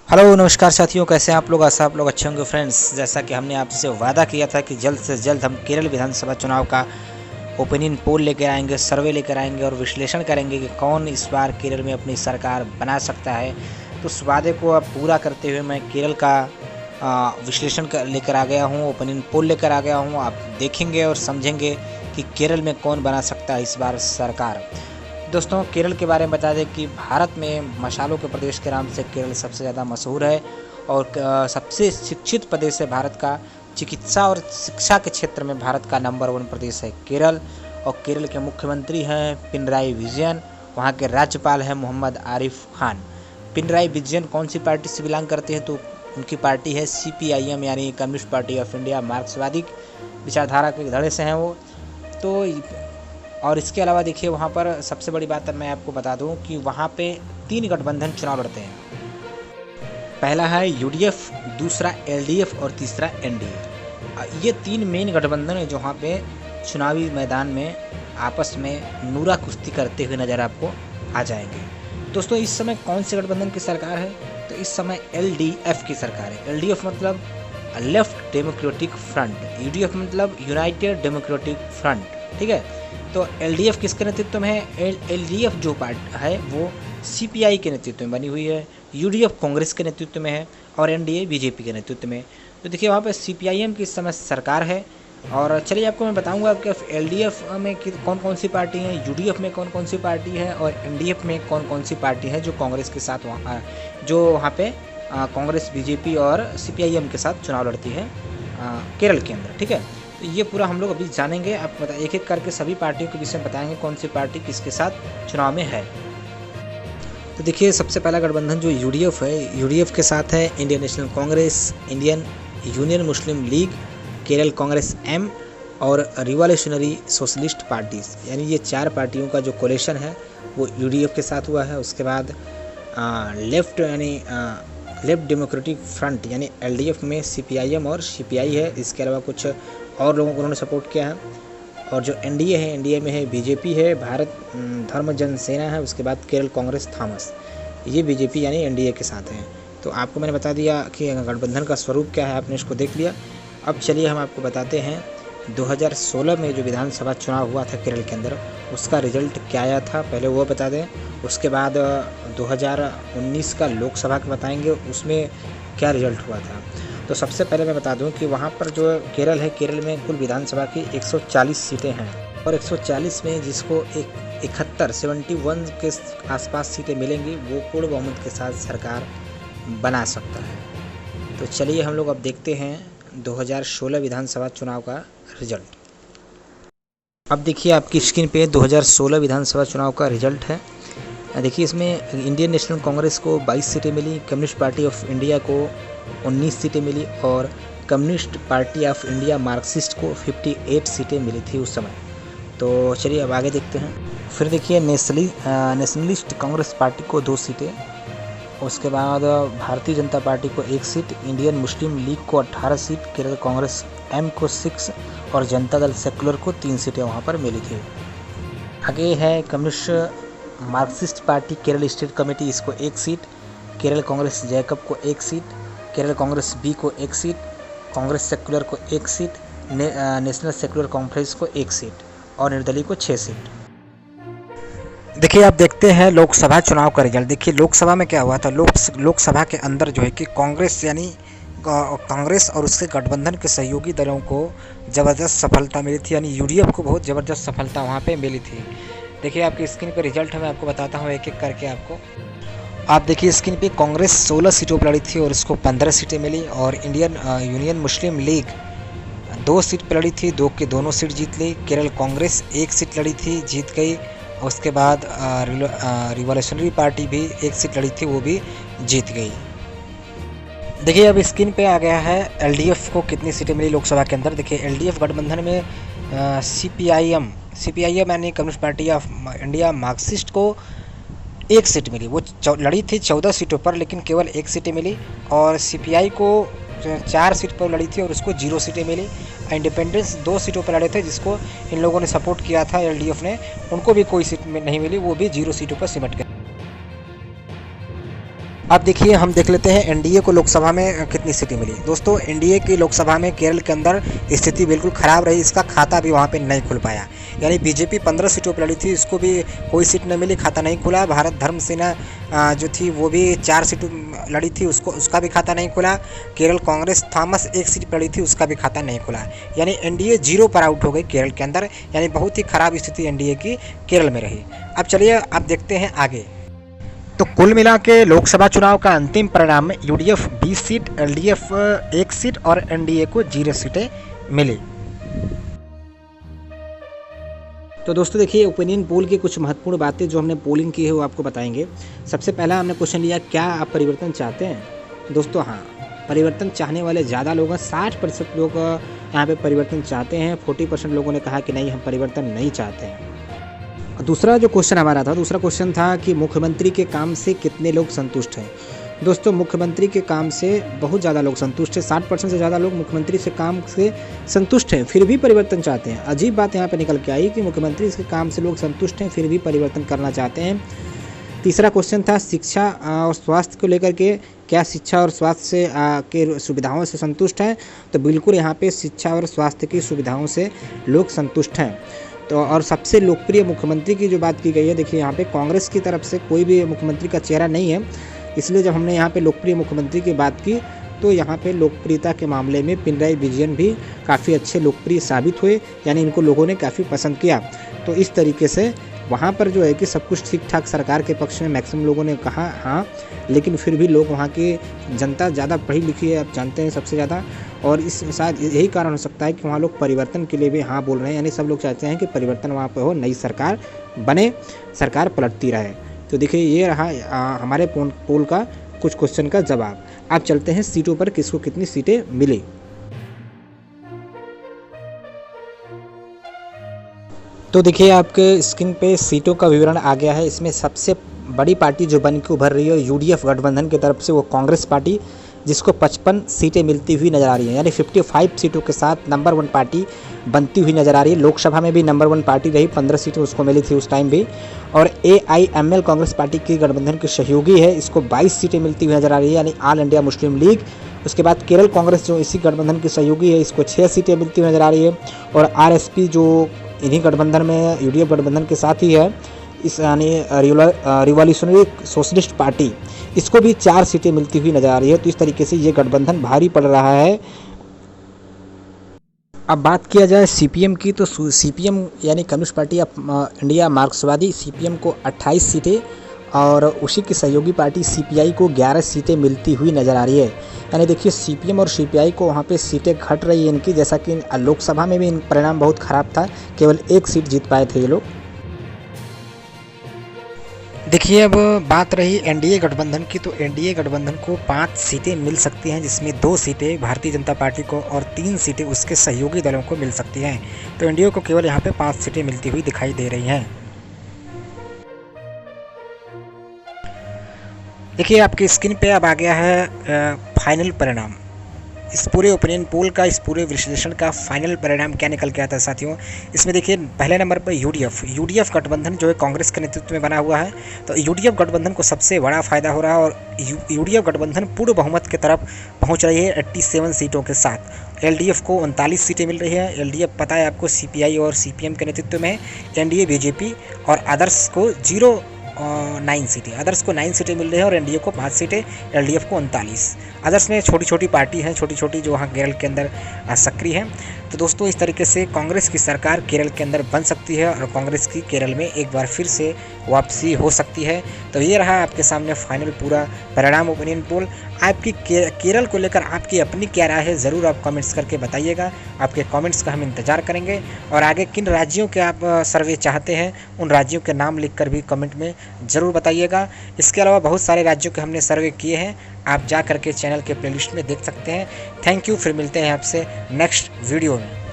Hello नमस्कार साथियों, कैसे हैं आप लोग। आशा आप लोग अच्छे होंगे। फ्रेंड्स, जैसा कि हमने आपसे वादा किया था कि जल्द से जल्द हम केरल विधानसभा चुनाव का ओपिनियन पोल लेकर आएंगे, सर्वे लेकर आएंगे और विश्लेषण करेंगे कि कौन इस बार केरल में अपनी सरकार बना सकता है। तो उस वादे को अब पूरा करते हुए मैं केरल का विश्लेषण लेकर आ गया हूँ, ओपिनियन पोल लेकर आ गया हूँ। आप देखेंगे और समझेंगे कि केरल में कौन बना सकता है इस बार सरकार। दोस्तों, केरल के बारे में बता दें कि भारत में मसालों के प्रदेश के नाम से केरल सबसे ज़्यादा मशहूर है और सबसे शिक्षित प्रदेश है भारत का। चिकित्सा और शिक्षा के क्षेत्र में भारत का नंबर 1 प्रदेश है केरल। और केरल के मुख्यमंत्री हैं पिनराई विजयन, वहाँ के राज्यपाल हैं मोहम्मद आरिफ खान। पिनराई विजयन कौन सी पार्टी से बिलोंग करते हैं? तो उनकी पार्टी है CPIM यानी कम्युनिस्ट पार्टी ऑफ इंडिया। मार्क्सवादी विचारधारा के धड़े से हैं वो। तो और इसके अलावा देखिए, वहाँ पर सबसे बड़ी बात मैं आपको बता दूं कि वहाँ पे 3 गठबंधन चुनाव लड़ते हैं। पहला है UDF, दूसरा LDF और तीसरा NDA। ये 3 मेन गठबंधन है जो वहाँ पे चुनावी मैदान में आपस में नूरा कुश्ती करते हुए नज़र आपको आ जाएंगे। दोस्तों, इस समय कौन से गठबंधन की सरकार है? तो इस समय LDF की सरकार है। LDF मतलब लेफ्ट डेमोक्रेटिक फ्रंट, UDF मतलब यूनाइटेड डेमोक्रेटिक फ्रंट। ठीक है, तो LDF किसके नेतृत्व में है? LDF जो पार्टी है वो CPI के नेतृत्व में बनी हुई है, UDF कांग्रेस के नेतृत्व में है और NDA BJP के नेतृत्व में। तो देखिए, वहाँ पे CPIM की इस समय सरकार है। और चलिए आपको मैं बताऊंगा कि LDF में कौन कौन सी पार्टी है, UDF में कौन कौन सी पार्टी है और NDF में कौन कौन सी पार्टी है जो कांग्रेस के साथ वहाँ पे कांग्रेस, BJP और CPIM के साथ चुनाव लड़ती है केरल के अंदर। ठीक है, तो ये पूरा हम लोग अभी जानेंगे। आप एक एक करके सभी पार्टियों के विषय में बताएंगे कौन सी पार्टी किसके साथ चुनाव में है। तो देखिए, सबसे पहला गठबंधन जो UDF है, UDF के साथ है Indian National Congress, Indian Union Muslim League, Kerala Congress M और रिवॉल्यूशनरी सोशलिस्ट पार्टीज, यानी ये 4 पार्टियों का जो कोलेशन है वो UDF के साथ हुआ है। उसके बाद लेफ्ट डेमोक्रेटिक फ्रंट यानी LDF में CPIM और CPI है। इसके अलावा कुछ और लोगों को उन्होंने सपोर्ट किया है। और जो NDA है, NDA में है BJP है, भारत धर्म जन सेना है। उसके बाद केरल कांग्रेस थॉमस, ये BJP यानी NDA के साथ हैं। तो आपको मैंने बता दिया कि गठबंधन का स्वरूप क्या है, आपने इसको देख लिया। अब चलिए हम आपको बताते हैं 2016 में जो विधानसभा चुनाव हुआ था केरल के अंदर, उसका रिजल्ट क्या आया था, पहले वो बता दें। उसके बाद 2019 का लोकसभा का बताएंगे, उसमें क्या रिजल्ट हुआ था। तो सबसे पहले मैं बता दूं कि वहाँ पर जो केरल है, केरल में कुल विधानसभा की 140 सीटें हैं और 140 में जिसको 71 के आसपास सीटें मिलेंगी वो पूर्ण बहुमत के साथ सरकार बना सकता है। तो चलिए हम लोग अब देखते हैं 2016 विधानसभा चुनाव का रिजल्ट। अब देखिए आपकी स्क्रीन पे 2016 विधानसभा चुनाव का रिजल्ट है। देखिए, इसमें इंडियन नेशनल कांग्रेस को 22 सीटें मिली, कम्युनिस्ट पार्टी ऑफ इंडिया को 19 सीटें मिली और communist party of India Marxist को 58 सीटें मिली थी उस समय। तो चलिए अब आगे देखते हैं। फिर देखिए, नेशनलिस्ट कांग्रेस पार्टी को 2 सीटें, उसके बाद भारतीय जनता पार्टी को 1 सीट, इंडियन मुस्लिम लीग को 18 सीट, केरल कांग्रेस M को 6 और जनता दल सेकुलर को 3 सीटें वहाँ पर मिली थी। आगे है communist Marxist party Kerala state committee, इसको 1 सीट, केरल कांग्रेस जैकब को 1 सीट, केरल कांग्रेस B को 1 सीट, कांग्रेस सेकुलर को 1 सीट, नेशनल सेकुलर कॉन्फ्रेंस को 1 सीट और निर्दलीय को 6 सीट। देखिए, आप देखते हैं लोकसभा चुनाव का रिजल्ट। देखिए, लोकसभा में क्या हुआ था। लोकसभा के अंदर जो है कि कांग्रेस और उसके गठबंधन के सहयोगी दलों को ज़बरदस्त सफलता मिली थी, यानी UDF को बहुत ज़बरदस्त सफलता वहाँ पे मिली थी। देखिए, आपकी स्क्रीन पे रिजल्ट मैं आपको बताता हूँ एक एक करके आपको। आप देखिए स्क्रीन पे, कांग्रेस 16 सीटों पर लड़ी थी और इसको 15 सीटें मिली और Indian Union Muslim league 2 seat पर लड़ी थी, 2 की दोनों सीट जीत ली। केरल कांग्रेस 1 सीट लड़ी थी, जीत गई। उसके बाद रिवॉल्यूशनरी पार्टी भी 1 सीट लड़ी थी, वो भी जीत गई। देखिए, अब स्क्रीन पे आ गया है LDF को कितनी सीटें मिली लोकसभा के अंदर। देखिए, LDF गठबंधन में CPIM यानी communist party of India Marxist को 1 सीट मिली। वो लड़ी थी 14 सीटों पर, लेकिन केवल 1 सीटें मिली। और CPI को 4 सीट पर लड़ी थी और उसको 0 सीटें मिली। इंडिपेंडेंस 2 सीटों पर लड़े थे, जिसको इन लोगों ने सपोर्ट किया था LDF ने, उनको भी कोई सीट नहीं मिली, वो भी 0 सीटों पर सिमट गए। अब देखिए हम देख लेते हैं एनडीए को लोकसभा में कितनी सीटें मिली। दोस्तों एनडीए की लोकसभा में केरल के अंदर स्थिति बिल्कुल ख़राब रही, इसका खाता भी वहाँ पे नहीं खुल पाया। यानी बीजेपी 15 सीटों पर लड़ी थी, इसको भी कोई सीट नहीं मिली, खाता नहीं खुला। भारत धर्म सेना जो थी वो भी 4 सीटों लड़ी थी, उसका भी खाता नहीं खुला। केरल कांग्रेस थॉमस 1 सीट पर लड़ी थी, उसका भी खाता नहीं खुला। यानी एनडीए 0 पर आउट हो गई केरल के अंदर। यानी बहुत ही ख़राब स्थिति एनडीए की केरल में रही। अब चलिए अब देखते हैं आगे। तो कुल मिला के लोकसभा चुनाव का अंतिम परिणाम में यूडीएफ 20 सीट, एलडीएफ 1 सीट और एनडीए को 0 सीटें मिली। तो दोस्तों देखिए ओपिनियन पोल की कुछ महत्वपूर्ण बातें जो हमने पोलिंग की है वो आपको बताएंगे। सबसे पहला हमने क्वेश्चन लिया, क्या आप परिवर्तन चाहते हैं? दोस्तों हाँ, परिवर्तन चाहने वाले ज़्यादा लोग हैं, 60% लोग यहाँ पे परिवर्तन चाहते हैं। 40% लोगों ने कहा कि नहीं हम परिवर्तन नहीं चाहते हैं। दूसरा जो क्वेश्चन हमारा था, दूसरा क्वेश्चन था कि मुख्यमंत्री के काम से कितने लोग संतुष्ट हैं? दोस्तों मुख्यमंत्री के काम से बहुत ज़्यादा लोग संतुष्ट हैं। 60% से ज़्यादा लोग मुख्यमंत्री से काम से संतुष्ट हैं, फिर भी परिवर्तन चाहते हैं। अजीब बात यहाँ पे निकल के आई कि मुख्यमंत्री के काम से लोग संतुष्ट हैं, फिर भी परिवर्तन करना चाहते हैं। तीसरा क्वेश्चन था शिक्षा और स्वास्थ्य को लेकर के, क्या शिक्षा और स्वास्थ्य से के सुविधाओं से संतुष्ट हैं? तो बिल्कुल यहाँ पे शिक्षा और स्वास्थ्य की सुविधाओं से लोग संतुष्ट हैं। तो और सबसे लोकप्रिय मुख्यमंत्री की जो बात की गई है, देखिए यहाँ पे कांग्रेस की तरफ से कोई भी मुख्यमंत्री का चेहरा नहीं है, इसलिए जब हमने यहाँ पे लोकप्रिय मुख्यमंत्री की बात की तो यहाँ पे लोकप्रियता के मामले में पिनराई विजयन भी काफ़ी अच्छे लोकप्रिय साबित हुए, यानी इनको लोगों ने काफ़ी पसंद किया। तो इस तरीके से वहाँ पर जो है कि सब कुछ ठीक ठाक सरकार के पक्ष में मैक्सिमम लोगों ने कहा हाँ, लेकिन फिर भी लोग वहाँ की जनता ज़्यादा पढ़ी लिखी है, आप जानते हैं सबसे ज़्यादा, और इस शायद यही कारण हो सकता है कि वहाँ लोग परिवर्तन के लिए भी हाँ बोल रहे हैं। यानी सब लोग चाहते हैं कि परिवर्तन वहाँ पर हो, नई सरकार बने, सरकार पलटती रहे। तो देखिए ये रहा हमारे पोल का कुछ क्वेश्चन का जवाब। अब चलते हैं सीटों पर, किसको कितनी सीटें मिली। तो देखिए आपके स्क्रीन पे सीटों का विवरण आ गया है। इसमें सबसे बड़ी पार्टी जो बन के उभर रही है यूडीएफ गठबंधन की तरफ से, वो कांग्रेस पार्टी, जिसको 55 सीटें मिलती हुई नज़र आ रही हैं। यानी 55 सीटों के साथ नंबर 1 पार्टी बनती हुई नज़र आ रही है। लोकसभा में भी नंबर 1 पार्टी रही, 15 सीटें उसको मिली थी उस टाइम भी। और AIML कांग्रेस पार्टी की गठबंधन की सहयोगी है, इसको 22 सीटें मिलती हुई नज़र आ रही है, यानी ऑल इंडिया मुस्लिम लीग। उसके बाद केरल कांग्रेस जो इसी गठबंधन की सहयोगी है, इसको 6 सीटें मिलती हुई नज़र आ रही है। और RSP जो इन्हीं गठबंधन में यूडीएफ गठबंधन के साथ ही है, इस यानी रिवॉल्यूशनरी सोशलिस्ट पार्टी, इसको भी 4 सीटें मिलती हुई नजर आ रही है। तो इस तरीके से ये गठबंधन भारी पड़ रहा है। अब बात किया जाए सीपीएम की, तो सीपीएम यानी कम्युनिस्ट पार्टी ऑफ इंडिया मार्क्सवादी, सीपीएम को 28 सीटें और उसी की सहयोगी पार्टी सीपीआई को 11 सीटें मिलती हुई नज़र आ रही है। यानी देखिए सीपीएम और सीपीआई को वहाँ पे सीटें घट रही है इनकी, जैसा कि लोकसभा में भी इन परिणाम बहुत ख़राब था, केवल 1 सीट जीत पाए थे ये लोग। देखिए अब बात रही एनडीए गठबंधन की, तो एनडीए गठबंधन को 5 सीटें मिल सकती हैं, जिसमें 2 सीटें भारतीय जनता पार्टी को और 3 सीटें उसके सहयोगी दलों को मिल सकती हैं। तो एनडीए को केवल यहाँ पे 5 सीटें मिलती हुई दिखाई दे रही हैं। देखिए आपकी स्क्रीन पे अब आ गया है फाइनल परिणाम। इस पूरे ओपिनियन पोल का, इस पूरे विश्लेषण का फाइनल परिणाम क्या निकल के आता है साथियों। इसमें देखिए पहले नंबर पर यूडीएफ गठबंधन जो है कांग्रेस के नेतृत्व में बना हुआ है। तो यूडीएफ गठबंधन को सबसे बड़ा फायदा हो रहा है और यूडीएफ गठबंधन पूर्ण बहुमत की तरफ पहुंच रही है 87 सीटों के साथ। एलडीएफ को 39 सीटें मिल रही है। एलडीएफ पता है आपको सीपीआई और सीपीएम के नेतृत्व में, एनडीए बीजेपी और अदर्स को 9 सीटें, अदर्स को 9 सीटें मिल रही है और एनडीए को 5 सीटें, एलडीएफ को 39। अदर्स में छोटी छोटी पार्टी हैं, छोटी छोटी जो वहाँ केरल के अंदर सक्रिय हैं। तो दोस्तों इस तरीके से कांग्रेस की सरकार केरल के अंदर बन सकती है और कांग्रेस की केरल में एक बार फिर से वापसी हो सकती है। तो ये रहा आपके सामने फाइनल पूरा परिणाम ओपिनियन पोल। आपकी केरल को लेकर आपकी अपनी क्या राय है, ज़रूर आप कमेंट्स करके बताइएगा। आपके कमेंट्स का हम इंतज़ार करेंगे और आगे किन राज्यों के आप सर्वे चाहते हैं उन राज्यों के नाम लिखकर भी कमेंट में ज़रूर बताइएगा। इसके अलावा बहुत सारे राज्यों के हमने सर्वे किए हैं, आप जा करके चैनल के प्लेलिस्ट में देख सकते हैं। थैंक यू, फिर मिलते हैं आपसे नेक्स्ट वीडियो में।